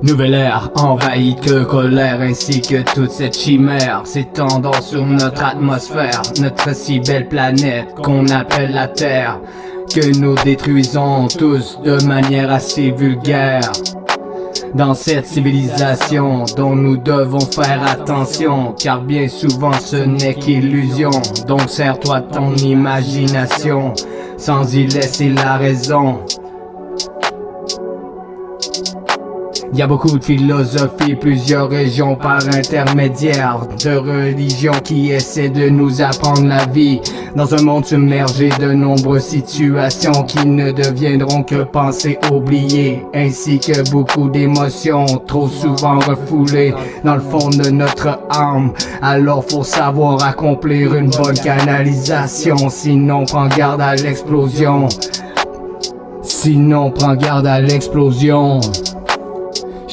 Nouvelle ère envahie de colère ainsi que toute cette chimère s'étendant sur notre atmosphère, notre si belle planète qu'on appelle la Terre, que nous détruisons tous de manière assez vulgaire. Dans cette civilisation dont nous devons faire attention, car bien souvent ce n'est qu'illusion. Donc sers-toi de ton imagination sans y laisser la raison. Y a beaucoup de philosophies, plusieurs régions par intermédiaire de religions qui essaient de nous apprendre la vie dans un monde submergé de nombreuses situations qui ne deviendront que pensées oubliées, ainsi que beaucoup d'émotions trop souvent refoulées dans le fond de notre âme. Alors faut savoir accomplir une bonne canalisation, sinon prends garde à l'explosion. Sinon prends garde à l'explosion.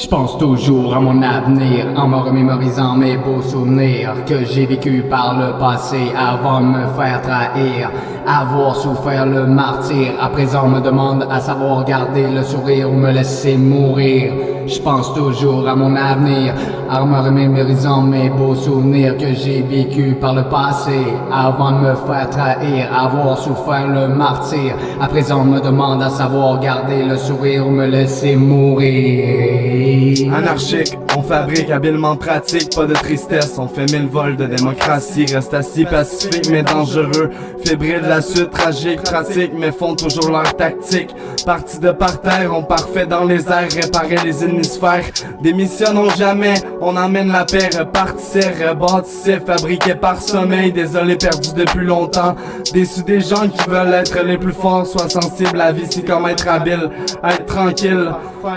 Je pense toujours à mon avenir en me remémorisant mes beaux souvenirs que j'ai vécu par le passé avant de me faire trahir, avoir souffert le martyre. À présent on me demande à savoir garder le sourire ou me laisser mourir. Je pense toujours à mon avenir en me remémorisant mes beaux souvenirs que j'ai vécu par le passé avant de me faire trahir, avoir souffert le martyre. À présent on me demande à savoir garder le sourire ou me laisser mourir. Anarchique, on fabrique habilement pratique, pas de tristesse, on fait 1000 vols de démocratie, reste assis pacifique mais dangereux, fébrile la suite tragique, pratique mais font toujours leur tactique, partis de par terre, on parfait dans les airs, réparer les hémisphères, démissionnons jamais, on emmène la paix, repartissait, rebâtissait, fabriqué par sommeil, désolé perdu depuis longtemps, déçu des gens qui veulent être les plus forts, sois sensible, la vie c'est comme être habile, être tranquille,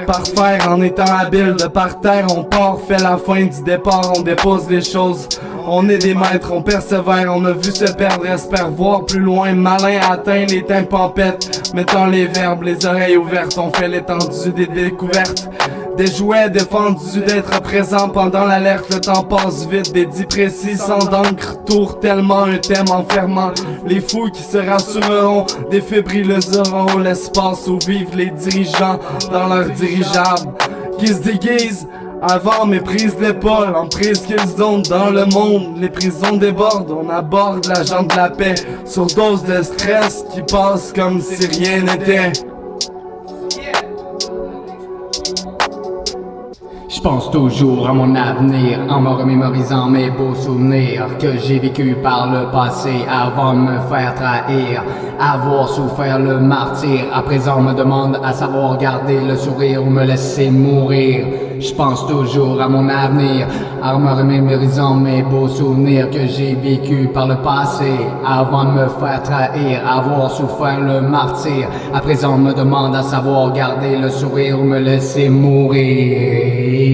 parfaire en étant habile, de par terre on part, fait la fin du départ, on dépose les choses, on est des maîtres, on persévère, on a vu se perdre, espère voir plus loin, malin atteint les tempêtes, mettant les verbes, les oreilles ouvertes, on fait l'étendue des découvertes, des jouets défendus d'être présents pendant l'alerte, le temps passe vite, des dits précis sans d'encre, tour tellement un thème enfermant, les fous qui se rassureront, défibrileront l'espace où vivent les dirigeants dans leurs dirigeables, qui se déguisent avant méprise l'épaule, en prise qu'ils ont dans le monde, les prisons débordent, on aborde l'agent de la paix, surdose de stress qui passe comme si rien n'était. Je pense toujours à mon avenir en me remémorisant mes beaux souvenirs que j'ai vécu par le passé avant de me faire trahir, avoir souffert le martyre. À présent on me demande à savoir garder le sourire ou me laisser mourir. Je pense toujours à mon avenir en me remémorisant mes beaux souvenirs que j'ai vécu par le passé avant de me faire trahir, avoir souffert le martyre. À présent on me demande à savoir garder le sourire ou me laisser mourir.